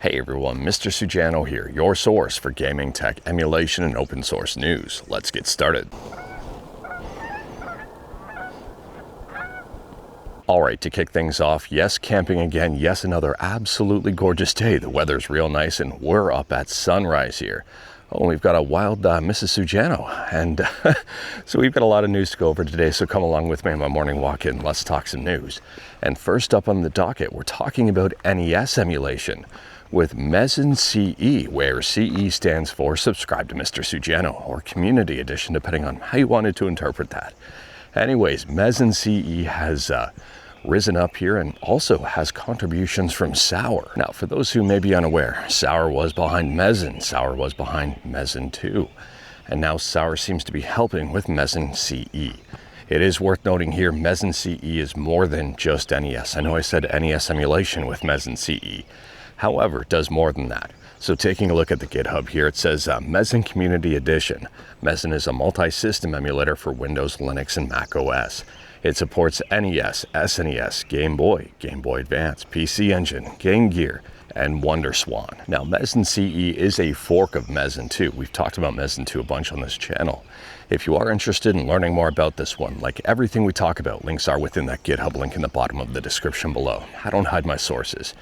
Hey everyone, Mr. Sujano here, your source for gaming, tech, emulation, and open source news. Let's get started. Alright, to kick things off, yes, camping again, yes, another absolutely gorgeous day. The weather's real nice and we're up at sunrise here. Oh, we've got a wild Mrs. Sujano, and so we've got a lot of news to go over today, so come along with me on my morning walk and let's talk some news. And first up on the docket, we're talking about NES emulation with Mesen CE, where CE stands for Subscribe to Mr. Sujano, or Community Edition, depending on how you wanted to interpret that. Anyways, Mesen CE has risen up here and also has contributions from Sour. Now, for those who may be unaware, Sour was behind Mesen, Sour was behind Mesen 2, and now Sour seems to be helping with Mesen CE. It is worth noting here, Mesen CE is more than just NES. I know I said NES emulation with Mesen CE. However, it does more than that. So taking a look at the GitHub here, it says Mesen Community Edition. Mesen is a multi-system emulator for Windows, Linux, and Mac OS. It supports NES, SNES, Game Boy, Game Boy Advance, PC Engine, Game Gear, and WonderSwan. Now, Mesen CE is a fork of Mesen 2. We've talked about Mesen 2 a bunch on this channel. If you are interested in learning more about this one, like everything we talk about, links are within that GitHub link in the bottom of the description below. I don't hide my sources.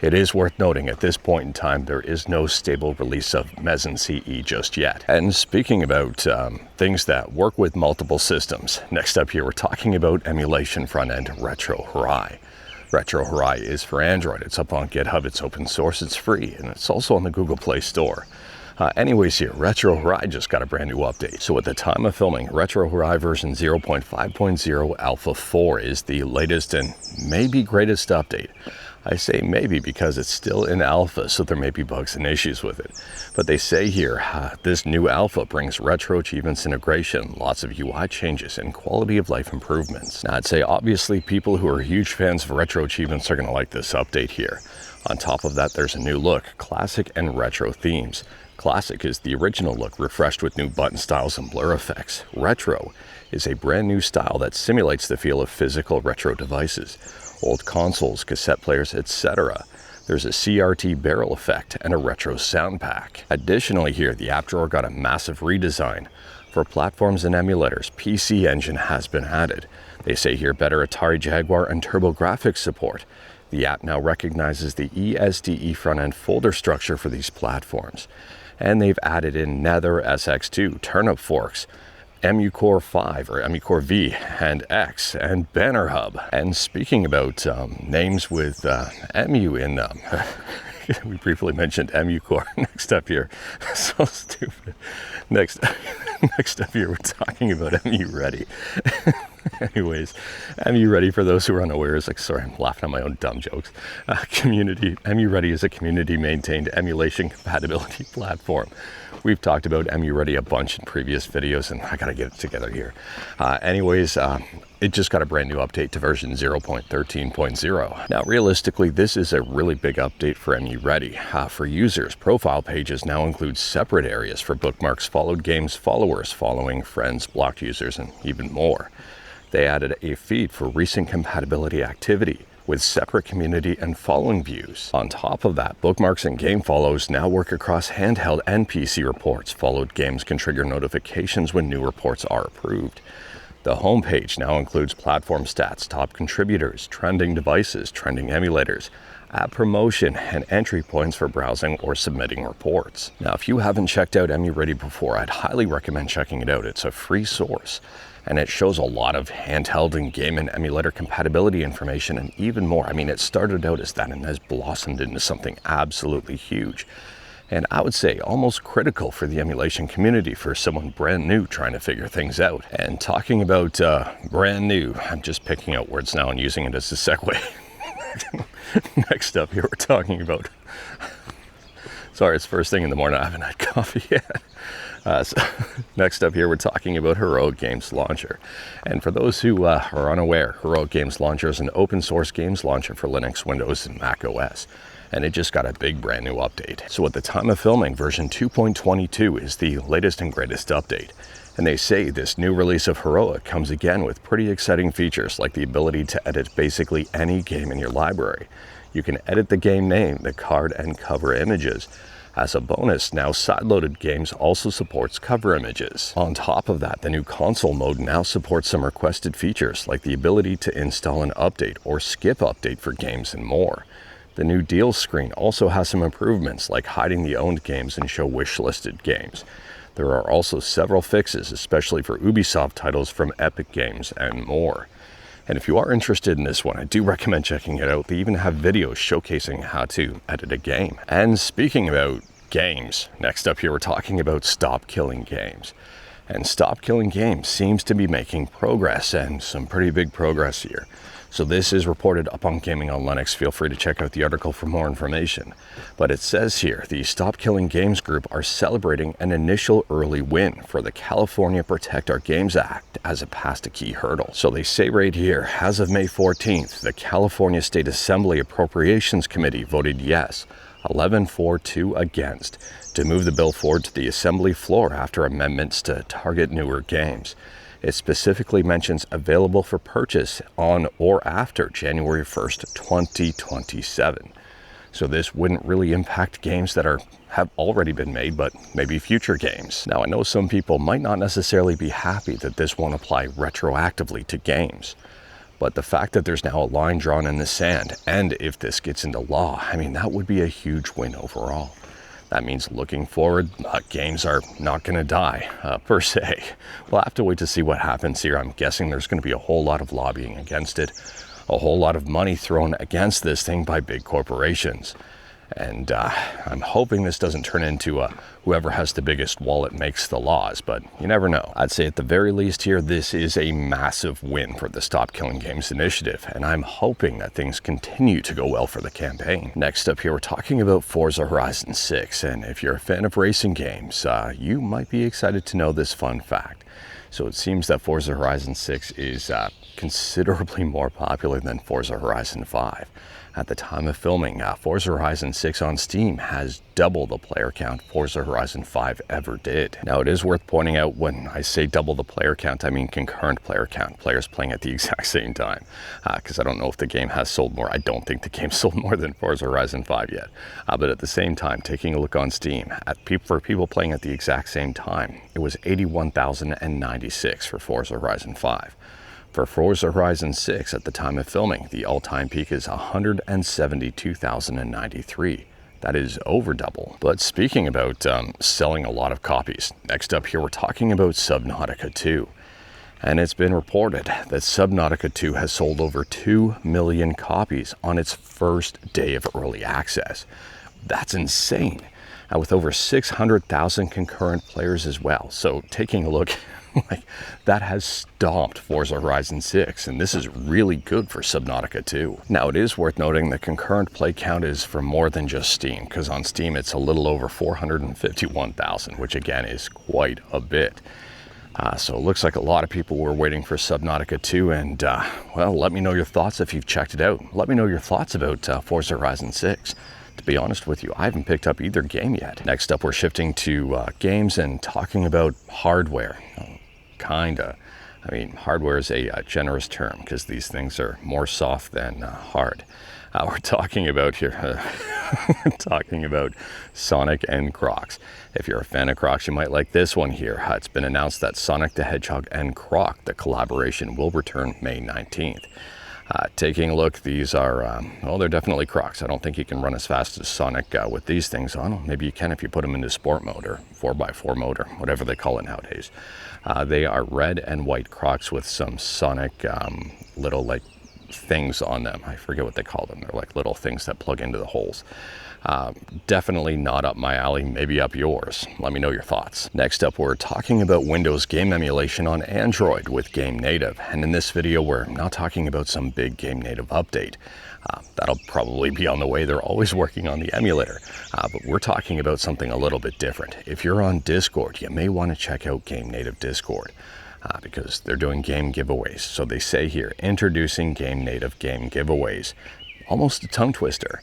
It is worth noting at this point in time, there is no stable release of Mesen CE just yet. And speaking about things that work with multiple systems, next up here, we're talking about emulation front-end RetroHrai. RetroHrai is for Android. It's up on GitHub, it's open source, it's free, and it's also on the Google Play Store. Anyways here, RetroHrai just got a brand new update. So at the time of filming, RetroHrai version 0.5.0 Alpha 4 is the latest and maybe greatest update. I say maybe because it's still in alpha, so there may be bugs and issues with it. But they say here, this new alpha brings retro achievements integration, lots of UI changes, and quality of life improvements. Now, I'd say obviously people who are huge fans of retro achievements are going to like this update here. On top of that, there's a new look, classic and retro themes. Classic is the original look, refreshed with new button styles and blur effects. Retro is a brand new style that simulates the feel of physical retro devices. Old consoles, cassette players, etc. There's a CRT barrel effect and a retro sound pack. Additionally here, the app drawer got a massive redesign. For platforms and emulators, PC Engine has been added. They say here better Atari Jaguar and TurboGrafx support. The app now recognizes the ESDE front-end folder structure for these platforms. And they've added in Nether, SX2, turnip forks, EmuCore 5 or EmuCore V and X and Banner Hub. And speaking about names with Emu in them, we briefly mentioned EmuCore. Next up here, so stupid. Next up here, we're talking about EmuReady. Anyways, EmuReady, for those who are unaware, is like, sorry, I'm laughing at my own dumb jokes. EmuReady is a community-maintained emulation compatibility platform. We've talked about EmuReady a bunch in previous videos, and I gotta get it together here. It just got a brand new update to version 0.13.0. Now, realistically, this is a really big update for EmuReady. For users, profile pages now include separate areas for bookmarks, followed games, followers, following, friends, blocked users, and even more. They added a feed for recent compatibility activity with separate community and following views. On top of that, bookmarks and game follows now work across handheld and PC reports. Followed games can trigger notifications when new reports are approved. The homepage now includes platform stats, top contributors, trending devices, trending emulators, app promotion, and entry points for browsing or submitting reports. Now, if you haven't checked out EmuReady before, I'd highly recommend checking it out. It's a free source, and it shows a lot of handheld and game and emulator compatibility information and even more. I mean, it started out as that and has blossomed into something absolutely huge. And I would say almost critical for the emulation community for someone brand new trying to figure things out. And talking about brand new, I'm just picking out words now and using it as a segue. Next up here, we're talking about, sorry, it's first thing in the morning, I haven't had coffee yet. Next up here, we're talking about Heroic Games Launcher. And for those who are unaware, Heroic Games Launcher is an open source games launcher for Linux, Windows, and Mac OS. And it just got a big brand new update. So at the time of filming, version 2.22 is the latest and greatest update. And they say this new release of Heroic comes again with pretty exciting features like the ability to edit basically any game in your library. You can edit the game name, the card, and cover images. As a bonus, now side-loaded games also supports cover images. On top of that, the new console mode now supports some requested features like the ability to install an update or skip update for games and more. The new deals screen also has some improvements like hiding the owned games and show wish-listed games. There are also several fixes, especially for Ubisoft titles from Epic Games and more. And if you are interested in this one, I do recommend checking it out. They even have videos showcasing how to edit a game. And speaking about games, next up here we're talking about Stop Killing Games. And Stop Killing Games seems to be making progress, and some pretty big progress here. So this is reported up on Gaming on Linux. Feel free to check out the article for more information. But it says here, the Stop Killing Games group are celebrating an initial early win for the California Protect Our Games Act as it passed a key hurdle. So they say right here, as of May 14th, the California State Assembly Appropriations Committee voted yes, 11-4-2 against, to move the bill forward to the Assembly floor after amendments to target newer games. It specifically mentions available for purchase on or after January 1st, 2027. So this wouldn't really impact games that have already been made, but maybe future games. Now, I know some people might not necessarily be happy that this won't apply retroactively to games. But the fact that there's now a line drawn in the sand, and if this gets into law, I mean, that would be a huge win overall. That means looking forward, games are not going to die, per se. We'll have to wait to see what happens here. I'm guessing there's going to be a whole lot of lobbying against it, a whole lot of money thrown against this thing by big corporations. And I'm hoping this doesn't turn into whoever has the biggest wallet makes the laws, but you never know. I'd say at the very least here, this is a massive win for the Stop Killing Games initiative, and I'm hoping that things continue to go well for the campaign. Next up here, we're talking about Forza Horizon 6, and if you're a fan of racing games, you might be excited to know this fun fact. So it seems that Forza Horizon 6 is considerably more popular than Forza Horizon 5. At the time of filming, Forza Horizon 6 on Steam has double the player count Forza Horizon 5 ever did. Now, it is worth pointing out when I say double the player count, I mean concurrent player count, players playing at the exact same time. Because I don't know if the game has sold more. I don't think the game sold more than Forza Horizon 5 yet. But at the same time, taking a look on Steam, for people playing at the exact same time, it was 81,096 for Forza Horizon 5. For Forza Horizon 6 at the time of filming, the all-time peak is 172,093. That is over double. But speaking about selling a lot of copies, next up here we're talking about Subnautica 2. And it's been reported that Subnautica 2 has sold over 2 million copies on its first day of early access. That's insane. With over 600,000 concurrent players as well. So taking a look, like, that has stomped Forza Horizon 6, and this is really good for Subnautica 2. Now, it is worth noting the concurrent play count is for more than just Steam, because on Steam it's a little over 451,000, which again is quite a bit. So it looks like a lot of people were waiting for Subnautica 2, and well, let me know your thoughts if you've checked it out. Let me know your thoughts about Forza Horizon 6. To be honest with you, I haven't picked up either game yet. Next up, we're shifting to games and talking about hardware. Kinda. I mean, hardware is a generous term because these things are more soft than hard. We're talking about here, we're talking about Sonic and Crocs. If you're a fan of Crocs, you might like this one here. It's been announced that Sonic the Hedgehog and Croc, the collaboration, will return May 19th. Taking a look, these are, well, they're definitely Crocs. I don't think you can run as fast as Sonic with these things on. Maybe you can if you put them into sport mode or 4x4 mode or whatever they call it nowadays. They are red and white Crocs with some Sonic little like things on them. I forget what they call them. They're like little things that plug into the holes. Definitely not up my alley, maybe up yours. Let me know your thoughts. Next up, we're talking about Windows game emulation on Android with GameNative. And in this video, we're not talking about some big GameNative update. That'll probably be on the way. They're always working on the emulator. But we're talking about something a little bit different. If you're on Discord, you may want to check out GameNative Discord. Because they're doing game giveaways. So they say here, introducing GameNative game giveaways. Almost a tongue twister.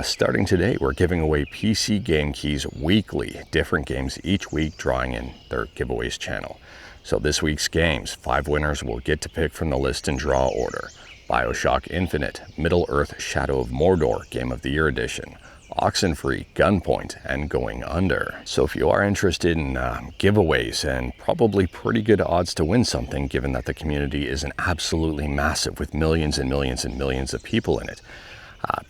Starting today, we're giving away PC game keys weekly, different games each week, drawing in their giveaways channel. So this week's games, 5 winners will get to pick from the list in draw order. BioShock Infinite, Middle-earth Shadow of Mordor Game of the Year Edition, Oxenfree, Gunpoint, and Going Under. So if you are interested in giveaways and probably pretty good odds to win something, given that the community is absolutely massive with millions and millions and millions of people in it,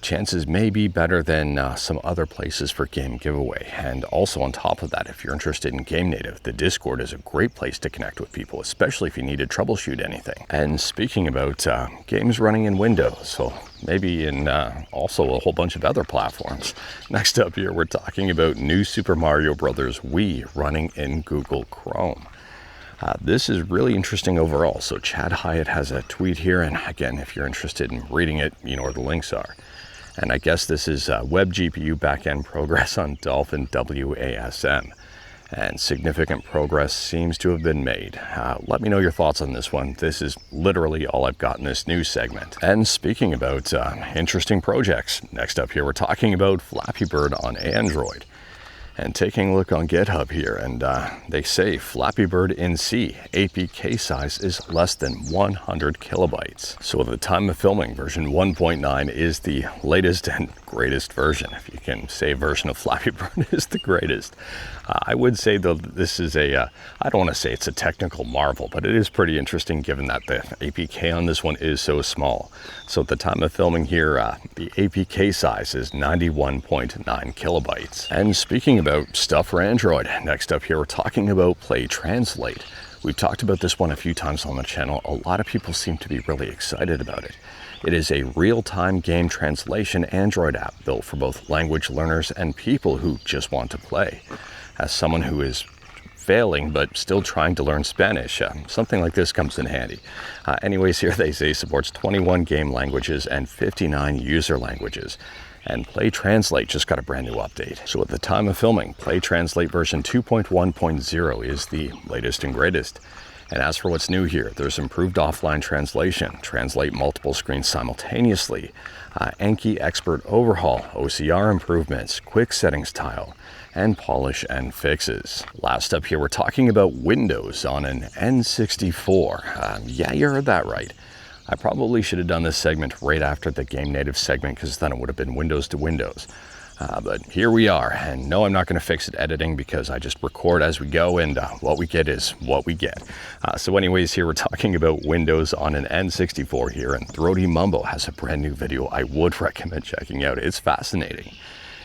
chances may be better than some other places for game giveaway. And also on top of that, if you're interested in GameNative, the Discord is a great place to connect with people, especially if you need to troubleshoot anything. And speaking about games running in Windows, so maybe in also a whole bunch of other platforms. Next up here, we're talking about New Super Mario Bros. Wii running in Google Chrome. This is really interesting overall. So Chad Hyatt has a tweet here, and again, if you're interested in reading it, you know where the links are. And I guess this is web GPU backend progress on Dolphin WASM. And significant progress seems to have been made. Let me know your thoughts on this one. This is literally all I've got in this news segment. And speaking about interesting projects, next up here, we're talking about Flappy Bird on Android. And taking a look on GitHub here, and they say Flappy Bird in C APK size is less than 100 kilobytes. So at the time of filming, version 1.9 is the latest and greatest version. If you can say a version of Flappy Bird is the greatest. I would say though this is I don't want to say it's a technical marvel, but it is pretty interesting given that the APK on this one is so small. So at the time of filming here, the APK size is 91.9 kilobytes. And speaking about stuff for Android, next up here we're talking about PlayTranslate. We've talked about this one a few times on the channel. A lot of people seem to be really excited about it. It is a real-time game translation Android app built for both language learners and people who just want to play. As someone who is failing but still trying to learn Spanish, something like this comes in handy. Anyways, here they say supports 21 game languages and 59 user languages. And PlayTranslate just got a brand new update. So at the time of filming, PlayTranslate version 2.1.0 is the latest and greatest. And as for what's new here, there's improved offline translation, translate multiple screens simultaneously, Anki expert overhaul, OCR improvements, quick settings tile, and polish and fixes. Last up here, we're talking about Windows on an N64. Yeah, you heard that right. I probably should have done this segment right after the GameNative segment because then it would have been Windows to Windows. But here we are, and no, I'm not going to fix it editing because I just record as we go, and what we get is what we get. So anyways, here we're talking about Windows on an N64 here, and Throaty Mumbo has a brand new video I would recommend checking out. It's fascinating.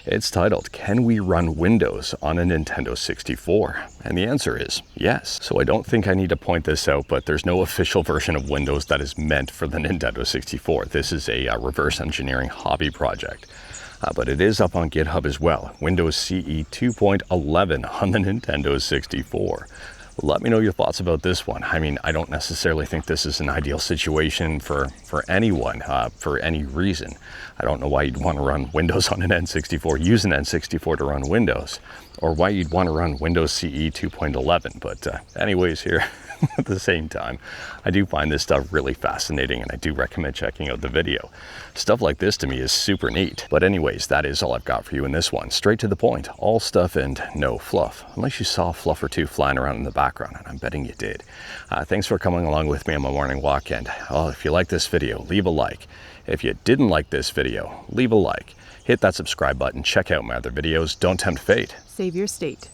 It's titled, Can We Run Windows on a Nintendo 64? And the answer is yes. So I don't think I need to point this out, but there's no official version of Windows that is meant for the Nintendo 64. This is a reverse engineering hobby project. But it is up on GitHub as well. Windows CE 2.11 on the Nintendo 64. Let me know your thoughts about this one. I mean, I don't necessarily think this is an ideal situation for anyone, for any reason. I don't know why you'd want to run Windows on an N64, use an N64 to run Windows, or why you'd want to run Windows CE 2.11. But anyways, here, at the same time, I do find this stuff really fascinating, and I do recommend checking out the video. Stuff like this to me is super neat. But anyways, that is all I've got for you in this one. Straight to the point, all stuff and no fluff. Unless you saw a fluff or two flying around in the background, and I'm betting you did. Thanks for coming along with me on my morning walk, and if you like this video, leave a like. If you didn't like this video, leave a like. Hit that subscribe button, check out my other videos, don't tempt fate. Save your state.